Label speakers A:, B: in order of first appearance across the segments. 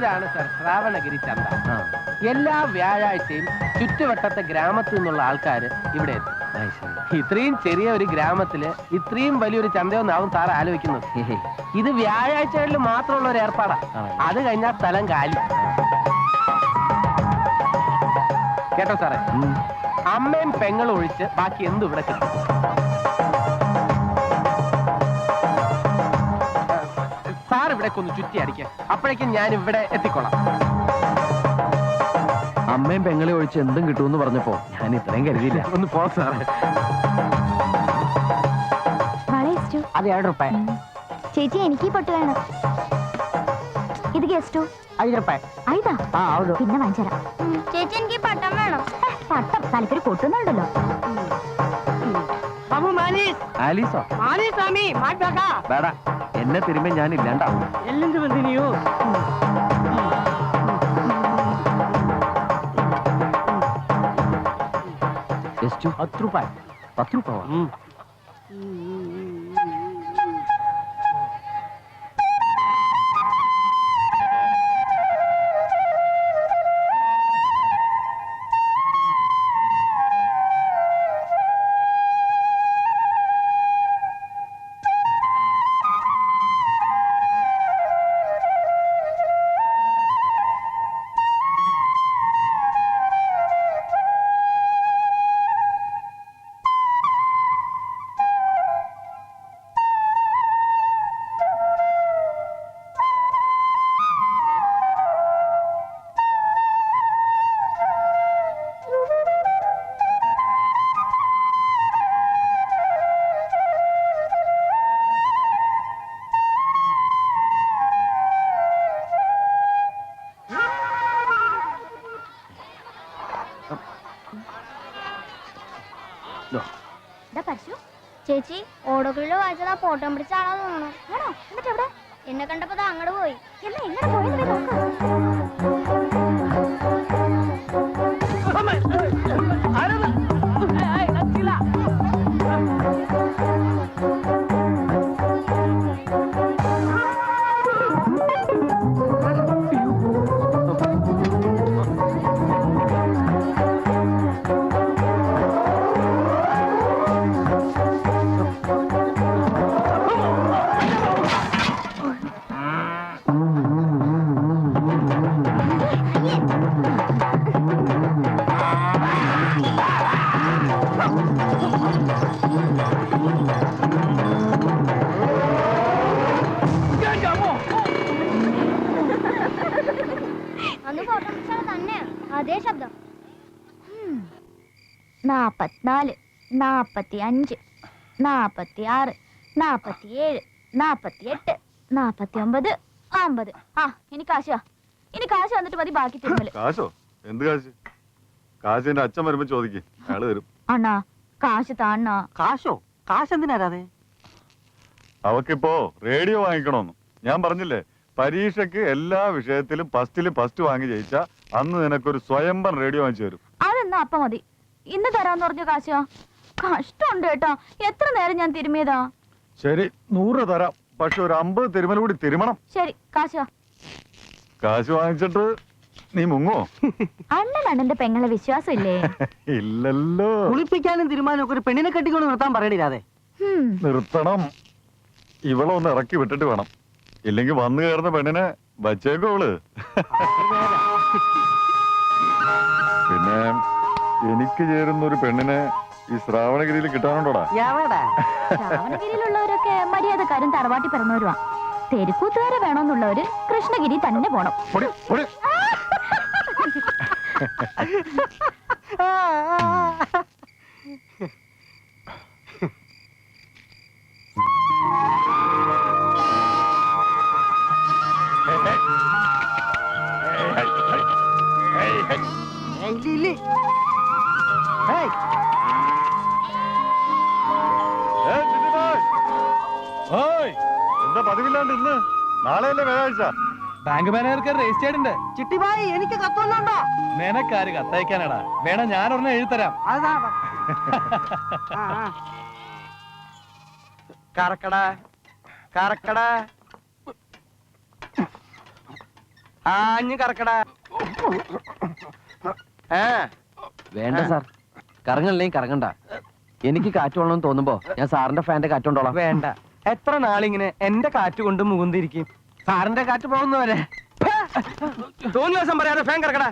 A: ഇതാണ് സർ ശ്രാവണഗിരി ചന്ത. എല്ലാ വ്യാഴാഴ്ചയും ചുറ്റുവട്ടത്തെ ഗ്രാമത്തിൽ നിന്നുള്ള ആൾക്കാർ ഇവിടെ എത്തും. ഇത്രയും ചെറിയ ഒരു ഗ്രാമത്തില് ഇത്രയും വലിയൊരു ചന്തയൊന്നാവും സാർ ആലോചിക്കുന്നത്. ഇത് വ്യാഴാഴ്ചകളിൽ മാത്രമുള്ള ഒരു ഏർപ്പാടാ. അത് കഴിഞ്ഞാൽ സ്ഥലം കാലി. കേട്ടോ സാറേ, അമ്മയും പെങ്ങളും ഒഴിച്ച് ബാക്കി എന്തും ഇവിടെ കിട്ടും. സാർ ഇവിടെ ഒന്ന് ചുറ്റി അടിക്കുക, അപ്പോഴേക്കും ഞാൻ ഇവിടെ എത്തിക്കൊള്ളാം.
B: അമ്മയും പെങ്ങളെ ഒഴിച്ച് എന്തും കിട്ടുമെന്ന് പറഞ്ഞപ്പോ ഞാൻ ഇത്രയും കരുതിയില്ല.
A: ഒന്ന് പോ സാറേ.
C: അത് 7 രൂപ.
D: ചേച്ചി എനിക്ക് പൊട്ട് വേണം. ഇത് ഗസ്റ്റു
C: 5 രൂപ.
D: പിന്നെ വാങ്ങിച്ചരാം. ചേച്ചി എനിക്ക് പട്ടം വേണം. പട്ടം തലക്കൊരു പൊട്ടുന്നുണ്ടല്ലോ.
B: ആലീസോ? വേടാ, എന്നെ തിരുമ്പോ ഞാൻ ഇല്ലാണ്ടാവും. ಎಷ್ಟು? 10 ರೂಪಾಯಿ. 10 ರೂಪಾಯಿ.
D: ചേച്ചി ഓടോകളിൽ വായിച്ചത് ആ ഫോട്ടോ പിടിച്ചാണോ തോന്നുന്നു. എന്നിട്ട് എവിടെ? എന്നെ കണ്ടപ്പോ അങ്ങോട്ട് പോയി. എന്നാ എങ്ങനെ പോയെന്ന് അതേ ശബ്ദം. 44, 45, 46, 47, 48, 49, 50. ആ ഇനി കാശ് വന്നിട്ട് മതി ബാക്കി തിരുമല്.
E: കാശോ? എന്ത് കാശ്? കാശ് എന്റെ അച്ഛൻ വരുമ്പോ ചോദിക്കും, അയാള് തരും.
D: അണ്ണാ കാശ് താണ്ണാ.
C: കാശോ? കാശ് എന്തിനാരാതെ?
E: അവക്കിപ്പോ റേഡിയോ വാങ്ങിക്കണോന്ന് ഞാൻ പറഞ്ഞില്ലേ. പരീക്ഷയ്ക്ക് എല്ലാ വിഷയത്തിലും ഫസ്റ്റ് വാങ്ങി ജയിച്ച അന്ന് നിനക്കൊരു സ്വയംഭം റേഡിയോ വാങ്ങിച്ചു തരും.
D: അതെന്നാ അപ്പ മതി. ഇന്ന് തരാന്ന് പറഞ്ഞ കാശാ. കഷ്ടമുണ്ട് കേട്ടോ, എത്ര നേരം ഞാൻ തിരുമിയതാ.
E: ശരി 100 തരാം, പക്ഷെ ഒരു 50 തിരുമൽ കൂടി തിരുമണം.
D: ശരി കാശാ.
E: കാശ് വാങ്ങിച്ചിട്ട് നീ മുങ്ങോ?
D: അണ്ണന്റെ പെങ്ങളെ വിശ്വാസം ഇല്ലേ?
E: ഇല്ലല്ലോ.
C: കുളിപ്പിക്കാനും തീരുമാനം ഒക്കെ ഒരു പെണ്ണിനെ കെട്ടിക്കൊണ്ട് നിർത്താൻ പറയണില്ലാതെ.
E: നിർത്തണം. ഇവളെ ഒന്ന് ഇറക്കി വിട്ടിട്ട് വേണം, ഇല്ലെങ്കിൽ വന്നു കയറുന്ന പെണ്ണിനെ വച്ചേക്കോള്. പിന്നെ എനിക്ക് ചേരുന്ന ഒരു പെണ്ണിനെ ഈ ശ്രാവണഗിരിയിൽ കിട്ടാനുണ്ടോടാ?
D: ശ്രാവണഗിരിയിലുള്ളവരൊക്കെ മര്യാദക്കാരും തറവാട്ടി പിറന്നവരുവാ. തെരുക്കൂത്തുകാരെ വേണമെന്നുള്ളവര് കൃഷ്ണഗിരി തന്നെ പോണം.
E: എന്താ പതിവില്ലാണ്ട് ഇന്ന്? നാളെയല്ലേ വ്യാഴാഴ്ച?
B: ബാങ്ക് മാനേജർക്ക് രജിസ്റ്റേർഡ് ഉണ്ട്.
C: ചിട്ടിബായി എനിക്ക് കത്തൊന്നുണ്ടോ?
B: നിനക്കാര് കത്തയക്കാനാടാ? വേണം ഞാൻ ഒരെണ്ണം എഴുതരാം.
C: കറക്കടാ കറക്കടാ.
A: ആഞ്ഞു കറക്കടാ.
B: വേണ്ട സാർ, കറങ്ങണില്ലെങ്കിൽ കറങ്ങണ്ട. എനിക്ക് കാറ്റ് കൊള്ളണമെന്ന് തോന്നുമ്പോ ഞാൻ സാറിന്റെ ഫാന്റെ കാറ്റ് കൊണ്ടോളാം.
A: വേണ്ട, എത്ര നാളിങ്ങനെ എന്റെ കാറ്റ് കൊണ്ട് മുകുന്തിരിക്കും? സാറിന്റെ കാറ്റ് പോകുന്നവരെ തോന്നിയ ദിവസം പറയാതെ ഫാൻ കറക്കടാ.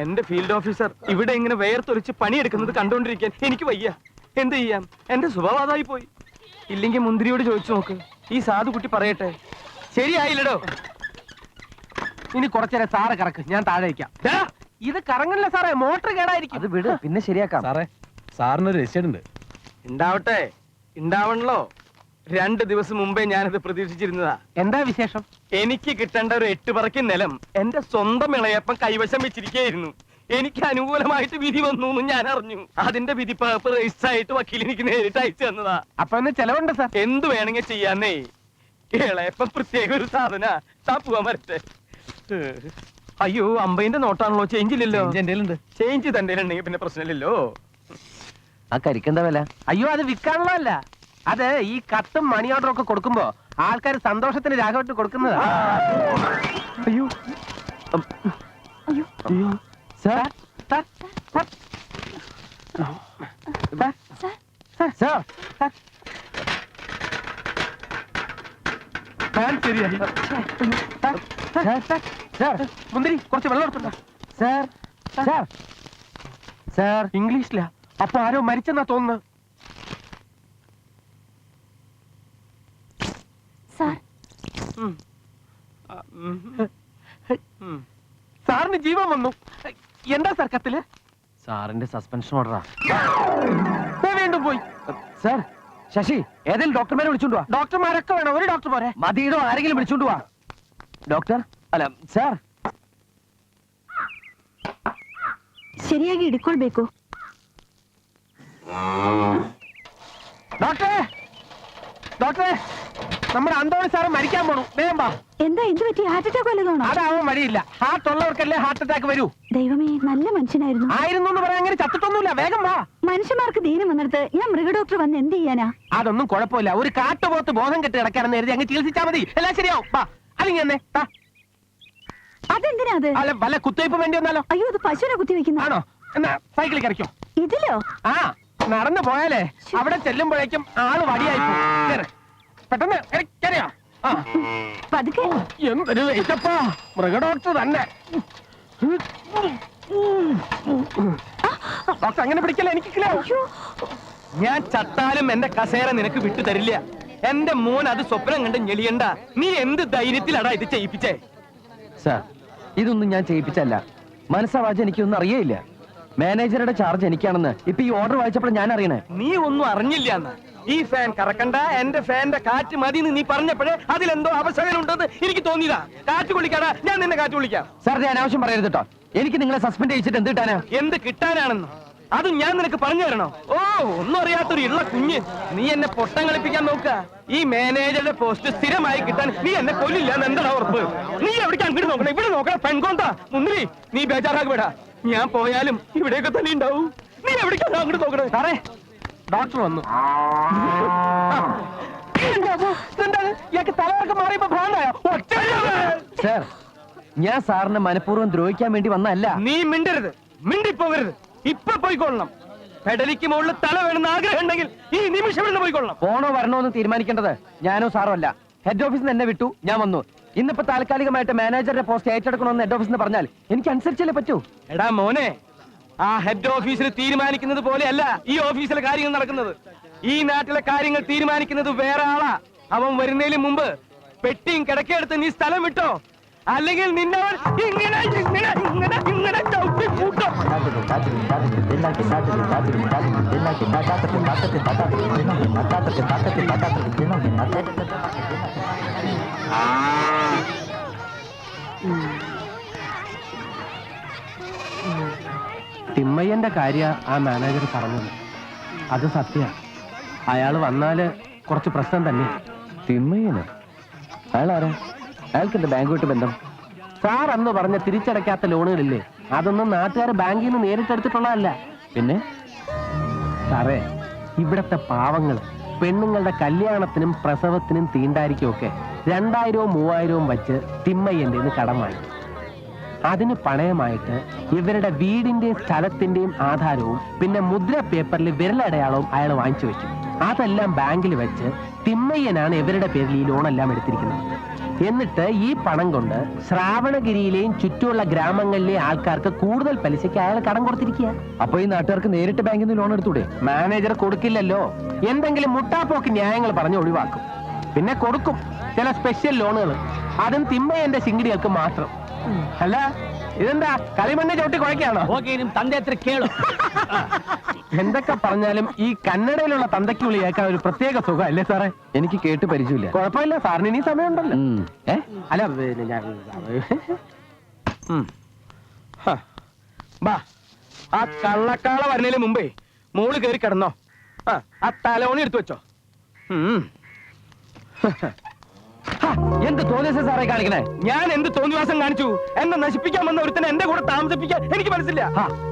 A: എന്റെ ഫീൽഡ് ഓഫീസർ ഇവിടെ ഇങ്ങനെ വേർത്തൊലിച്ച് പണിയെടുക്കുന്നത് കണ്ടോണ്ടിരിക്കാൻ എനിക്ക് വയ്യ. എന്ത് ചെയ്യാം, എന്റെ സ്വഭാവതായി പോയി. ഇല്ലെങ്കിൽ മുന്തിരിയോട് ചോദിച്ചു നോക്ക്, ഈ സാധു കുട്ടി പറയട്ടെ. ശരിയായില്ലടോ. ഇനി കുറച്ചേരെ സാറ് കറക്ക്, ഞാൻ താഴെ വയ്ക്കാം. ഇത് കറങ്ങണില്ല സാറേ, മോട്ടർ കേടായിരിക്കും.
B: അത് വിട്, പിന്നെ ശരിയാക്കാം.
F: സാറേ, സാറിനൊരു രജിസ്റ്റർ ഉണ്ട്.
A: ഉണ്ടാവട്ടെ, ഉണ്ടാവണല്ലോ. 2 ദിവസം മുമ്പേ ഞാനത് പ്രതീക്ഷിച്ചിരുന്നതാ. എന്താ വിശേഷം? എനിക്ക് കിട്ടേണ്ട ഒരു 8 പറക്കി നിലം എന്റെ സ്വന്തം ഇളയപ്പം കൈവശം വെച്ചിരിക്കുകയായിരുന്നു. എനിക്ക് അനുകൂലമായിട്ട് വിധി വന്നു എന്ന് ഞാൻ അറിഞ്ഞു. അതിന്റെ വിധി പേപ്പർ രജിസ്റ്റർ ആയിട്ട് വക്കീൽ എനിക്ക് നേരിട്ട് അയച്ചു തന്നതാ. അപ്പൊ എന്ന് ചെലവുണ്ട് സാർ. എന്ത് വേണമെങ്കിൽ ചെയ്യാന്നേ. ഇളയപ്പം പ്രത്യേക ഒരു സാധന. പോവാൻ വരട്ടെ. അയ്യോ, 50ന്റെ നോട്ടാണല്ലോ, ചേഞ്ച് ഇല്ലല്ലോ. ചേഞ്ച് തന്റെ ഉണ്ടെങ്കിൽ പിന്നെ പ്രശ്നമില്ലല്ലോ.
B: ആ കരിക്കെന്താ വില?
A: അയ്യോ, അത് വിൽക്കാനുള്ളതല്ല. അത് ഈ കത്തും മണി ഓർഡറും ഒക്കെ കൊടുക്കുമ്പോ ആൾക്കാർ സന്തോഷത്തിന് രാഘവട്ട് കൊടുക്കുന്നതാ.
B: അയ്യോ അയ്യോ സാർ,
A: ശരിയായി. മുന്തിരി കുറച്ച് വെള്ളം എടുത്തുണ്ടോ?
B: സാർ സാർ സാർ,
A: ഇംഗ്ലീഷിലാ. അപ്പൊ ആരോ മരിച്ചെന്നാ തോന്നുന്നു. സാറിന് ജീവൻ വന്നു. എന്താ സാർ കത്തില്?
B: സാറിന്റെ സസ്പെൻഷൻ ഓർഡറാ.
A: വീണ്ടും പോയി.
B: സാർ, ശശി, ഏതെങ്കിലും ഡോക്ടർമാരെ വിളിച്ചോണ്ട് വാ.
A: ഡോക്ടർമാരൊക്കെ വേണം, ഒരു ഡോക്ടർ പോരെ?
B: മതിയിടോ, ആരെങ്കിലും വിളിച്ചോണ്ട് വാ. ഡോക്ടർ, അല്ല സാർ.
G: ಸರಿಯಾಗಿ ಹಿಡ್ಕೊಳ್ಬೇಕು.
A: ഡോക്ടറെ, ഡോക്ടറെ, നമ്മുടെ അന്തോണി സാറ് മരിക്കാൻ പോണു. വേഗം വാ.
G: എന്താ എന്ത് പറ്റി? Heart attack വല്ലതാണോ?
A: അതാവാൻ വഴിയില്ല. ഹാർട്ട് ഉള്ളവർക്കല്ലേ ഹാർട്ട് അറ്റാക്ക് വരൂ.
G: ദൈവമേ, നല്ല മനുഷ്യനായിരുന്നു.
A: ആയിരുന്നു എന്ന് പറയാൻ അങ്ങനെ ചത്തിട്ടൊന്നുമില്ല. വേഗം വാ.
G: മനുഷ്യന്മാർക്ക് ദീനം വന്നിടത്ത് ഞാൻ മൃഗഡോക്ടർ വന്ന് എന്ത് ചെയ്യാനാ?
A: അതൊന്നും കുഴപ്പമില്ല. ഒരു കാട്ടുപോത്ത് ബോധം കെട്ടി കിടക്കാനെന്ന് കരുതി അങ്ങ് ചികിത്സിച്ചാൽ മതി, എല്ലാം ശരിയാവും. വാ, അല്ലെങ്കിൽ എന്നെ
G: അതെന്തിനാ അത്?
A: അല്ല, വല്ല കുത്തിവയ്പ്പ് വേണ്ടി വന്നാലോ?
G: അയ്യോ, അത് പശുവിനെ കുത്തി വെക്കുന്ന.
A: ആണോ? എന്നാ സൈക്കിളിൽ കറിക്കോ.
G: ഇതിലോ?
A: ആ, നടന്നു പോയാലേ അവിടെ ചെല്ലുമ്പോഴേക്കും ആള് വടിയായി പോകും. കേറ്. പെട്ടെന്ന് കയറിയോ? ആ,
G: പതുക്കെ.
A: എന്തൊരു വെയിറ്റപ്പാ, മൃഗഡോക്ടർ തന്നെ. ഡോക്ടർ അങ്ങനെ പിടിക്കല്ലേ, എനിക്ക് ഞാൻ ചത്താലും എന്റെ കസേര നിനക്ക് വിട്ടു തരില്ല. എന്റെ മോൻ അത് സ്വപ്നം കണ്ട് ഞെളിയണ്ട. നീ എന്ത് ധൈര്യത്തിലാടാ ഇത് ചെയ്യിപ്പിച്ചേ?
B: സാർ, ഇതൊന്നും ഞാൻ ചെയ്യിപ്പിച്ചല്ല. മനസ്സാവാച എനിക്കൊന്നും അറിയില്ല. മാനേജറുടെ ചാർജ് എനിക്കാണെന്ന് ഇപ്പൊ ഈ ഓർഡർ വായിച്ചപ്പോൾ ഞാൻ അറിയണേ.
A: നീ ഒന്നും അറിഞ്ഞില്ല. ഈ ഫാൻ കറക്കണ്ട, എന്റെ ഫാന്റെ കാറ്റ് മതി നീ പറഞ്ഞപ്പോഴേ അതിലെന്തോ അവസരം ഉണ്ടെന്ന് എനിക്ക് തോന്നിയതാ. കാറ്റ് കൊള്ളിക്കാടാ, ഞാൻ നിന്നെ കാറ്റ് കൊള്ളിക്കാം.
B: സാർ, ഞാൻ അനാവശ്യം പറയരുത് കേട്ടോ. എനിക്ക് നിങ്ങളെ സസ്പെൻഡ് ചെയ്യിച്ചിട്ട് എന്ത് കിട്ടാനാ?
A: എന്ത് കിട്ടാനാണെന്ന് അതും ഞാൻ നിനക്ക് പറഞ്ഞു തരണോ? ഓ, ഒന്നും അറിയാത്തൊരു ഇള്ള കുഞ്ഞ്. നീ എന്നെ പൊട്ടം കളിപ്പിക്കാൻ നോക്ക. ഈ മാനേജറുടെ പോസ്റ്റ് സ്ഥിരമായി കിട്ടാൻ നീ എന്നെ കൊല്ലില്ല എന്ന് എന്താ ഉറപ്പ്? നീ എവിടേക്ക് അങ്ങോട്ട് നോക്കണം, ഇവിടെ നോക്കണം. പെൺകോന്താ മുന്തിരി, നീ ബേജാറാക്കി വിടാ. ഞാൻ പോയാലും ഇവിടെയൊക്കെ തന്നെ ഉണ്ടാവും. നീ എവിടേക്കാണ് അങ്ങോട്ട് നോക്കണേ? സാറേ, ഡോക്ടർ വന്നു. തലവർക്ക് മാറിയപ്പോ ഭ്രാന്തായോ?
B: സാർ, ഞാൻ സാറിനെ മനഃപൂർവ്വം ദ്രോഹിക്കാൻ വേണ്ടി വന്നല്ല.
A: നീ മിണ്ടരുത്, മിണ്ടിപ്പോകരുത്. ഇപ്പൊ പോയിക്കൊള്ളണം. പെടലിക്ക് മുകളിൽ തല വേണമെന്ന് ആഗ്രഹം ഉണ്ടെങ്കിൽ ഈ നിമിഷം ഇവിടെ പോയിക്കൊള്ളണം.
B: പോണോ വരണോ എന്ന് തീരുമാനിക്കേണ്ടത് ഞാനോ സാറോ അല്ല. ഹെഡ് ഓഫീസിൽ നിന്ന് എന്നെ വിട്ടു, ഞാൻ വന്നു. ഇന്നിപ്പോ താൽക്കാലികമായിട്ട് മാനേജറുടെ പോസ്റ്റ് ഏറ്റെടുക്കണമെന്ന് ഹെഡ് ഓഫീസിൽ പറഞ്ഞാൽ എനിക്ക് അനുസരിച്ചല്ലേ പറ്റൂ.
A: എടാ മോനെ, ആ ഹെഡ് ഓഫീസിൽ തീരുമാനിക്കുന്നത് പോലെയല്ല ഈ ഓഫീസിലെ കാര്യങ്ങൾ നടക്കുന്നത്. ഈ നാട്ടിലെ കാര്യങ്ങൾ തീരുമാനിക്കുന്നത് വേറെ ആളാ. അവൻ വരുന്നതിന് മുമ്പ് പെട്ടിയും കിടക്കെടുത്ത് നീ സ്ഥലം വിട്ടോ, അല്ലെങ്കിൽ നിന്നവൻ ഇങ്ങനെ ഇങ്ങനെ ഇങ്ങനെ ഇങ്ങനെ ചവിട്ടി കൂട്ടും. തിമ്മയ്യന്റെ കാര്യ ആ മാനേജർ പറഞ്ഞത്. അത് സത്യ. അയാൾ വന്നാല് കുറച്ച് പ്രശ്നം തന്നെ.
B: തിമ്മയ്യന് അയാളാരാ? അയാൾക്ക് എന്റെ ബാങ്കുമായിട്ട് ബന്ധം?
A: സാർ അന്ന് പറഞ്ഞ തിരിച്ചടയ്ക്കാത്ത ലോണുകളില്ലേ, അതൊന്നും നാട്ടുകാർ ബാങ്കിൽ നിന്ന് നേരിട്ടെടുത്തിട്ടുള്ളതല്ല.
B: പിന്നെ
A: സാറേ, ഇവിടത്തെ പാവങ്ങൾ പെണ്ണുങ്ങളുടെ കല്യാണത്തിനും പ്രസവത്തിനും തീണ്ടാരിക്കും ഒക്കെ 2000-വും 3000-വും വെച്ച് തിമ്മയ്യന്റെ കടം വാങ്ങി. അതിന് പണയമായിട്ട് ഇവരുടെ വീടിന്റെയും സ്ഥലത്തിന്റെയും ആധാരവും പിന്നെ മുദ്ര പേപ്പറിൽ വിരലടയാളവും അയാൾ വാങ്ങിച്ചു വെക്കും. അതെല്ലാം ബാങ്കിൽ വെച്ച് തിമ്മയ്യനാണ് ഇവരുടെ പേരിൽ ഈ ലോണെല്ലാം എടുത്തിരിക്കുന്നത്. എന്നിട്ട് ഈ പണം കൊണ്ട് ശ്രാവണഗിരിയിലെയും ചുറ്റുമുള്ള ഗ്രാമങ്ങളിലെ ആൾക്കാർക്ക് കൂടുതൽ പലിശയ്ക്ക് അയാൾ കടം കൊടുത്തിരിക്കുക.
B: അപ്പൊ ഈ നാട്ടുകാർക്ക് നേരിട്ട് ബാങ്കിൽ നിന്ന് ലോൺ എടുത്തൂടെ?
A: മാനേജർ കൊടുക്കില്ലല്ലോ, എന്തെങ്കിലും മുട്ടാപ്പോക്ക് ന്യായങ്ങൾ പറഞ്ഞ് ഒഴിവാക്കും. പിന്നെ കൊടുക്കും ചില സ്പെഷ്യൽ ലോണുകൾ, അതും തിമ്മയ്യന്റെ ശിങ്കിടികൾക്ക് മാത്രം. അല്ല ഇതെന്താ കളിമണ്ണെ ചവിട്ടി കുഴക്കാണോ? എന്തൊക്കെ പറഞ്ഞാലും ഈ കന്നഡയിലുള്ള തന്തയ്ക്ക് വിളി കേൾക്കാൻ ഒരു പ്രത്യേക സുഖം അല്ലേ സാറേ?
B: എനിക്ക് കേട്ട് പരിചയമില്ല.
A: കുഴപ്പമില്ല, സാറിന് ഇനി സമയമുണ്ടല്ലോ. അല്ല പിന്നെ ഞാൻ
B: ആ കള്ളക്കാള വരുന്നതിന് മുമ്പേ മോള് കയറി കിടന്നോ. ആ തലോണി എടുത്തു വെച്ചോ. എന്ത് തോന്നിയ സാറേ കാണിക്കണേ? ഞാൻ എന്ത് തോന്നിവാസം കാണിച്ചു? എന്നെ നശിപ്പിക്കാൻ വന്ന ഒരുത്തനെ എന്റെ കൂടെ താമസിപ്പിക്കാൻ എനിക്ക് മനസ്സില്ല.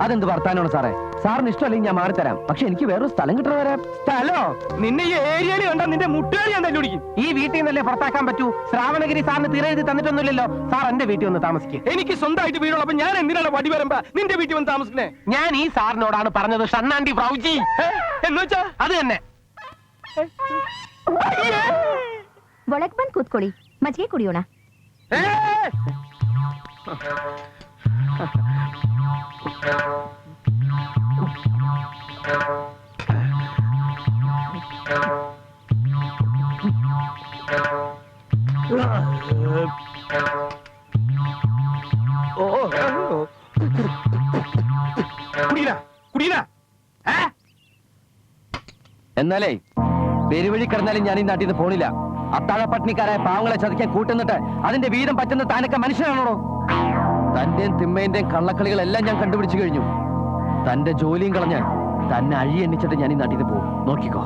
B: അതെന്ത് വർത്താനമാണ് സാറേ? സാറിന് ഇഷ്ടമല്ലെങ്കിൽ ഞാൻ മാറിത്തരാം, പക്ഷെ എനിക്ക് വേറൊരു സ്ഥലം കിട്ടണ വരാം. സ്ഥലോ? നിന്നെ ഈ ഏരിയയിൽ കണ്ടാ നിന്റെ മുട്ടുകാരി ഞാൻ തന്നെ പിടിക്കും.
A: ഈ വീട്ടിൽ നിന്നല്ലേ പുറത്താക്കാൻ പറ്റൂ? ശ്രാവണഗിരി സാറിന് തീരെ എഴുതി തന്നിട്ടൊന്നുമില്ലല്ലോ. സാർ എന്റെ വീട്ടിൽ വന്ന് താമസിക്കുക.
B: എനിക്ക് സ്വന്തമായിട്ട് വീടുള്ളപ്പോ ഞാൻ എന്തിനാണ് വടി വരുമ്പോ നിന്റെ വീട്ടിൽ വന്ന് താമസിക്കണേ?
A: ഞാൻ ഈ സാറിനോടാണ് പറഞ്ഞത് ഷണ്ണാണ്ടി പ്രൗജി
B: എന്ന് വെച്ചാ
A: അത് തന്നെ.
G: ಒಳಗ್ ಬಂದ್ ಕೂತ್ಕೊಳ್ಳಿ, ಮಜ್ಜಿಗೆ ಕುಡಿಯೋಣ.
B: എന്നാലേ പെരുവഴി കിടന്നാലും ഞാൻ ഈ നാട്ടിൽ നിന്ന് പോണില്ല. അത്താഴ പട്ടിണിക്കാരായ പാവങ്ങളെ ചതിക്കാൻ കൂട്ടുന്നിട്ട് അതിന്റെ വീതം പറ്റുന്ന താനൊക്കെ മനുഷ്യനാണോ? തന്റെയും തിമ്മേന്റെയും കള്ളക്കളികളെല്ലാം ഞാൻ കണ്ടുപിടിച്ചു കഴിഞ്ഞു. തന്റെ ജോലിയും കളഞ്ഞ് തന്നെ അഴി എണ്ണിച്ചിട്ട് ഞാൻ ഈ നാട്ടിൽ നിന്ന് പോകും. നോക്കിക്കോ.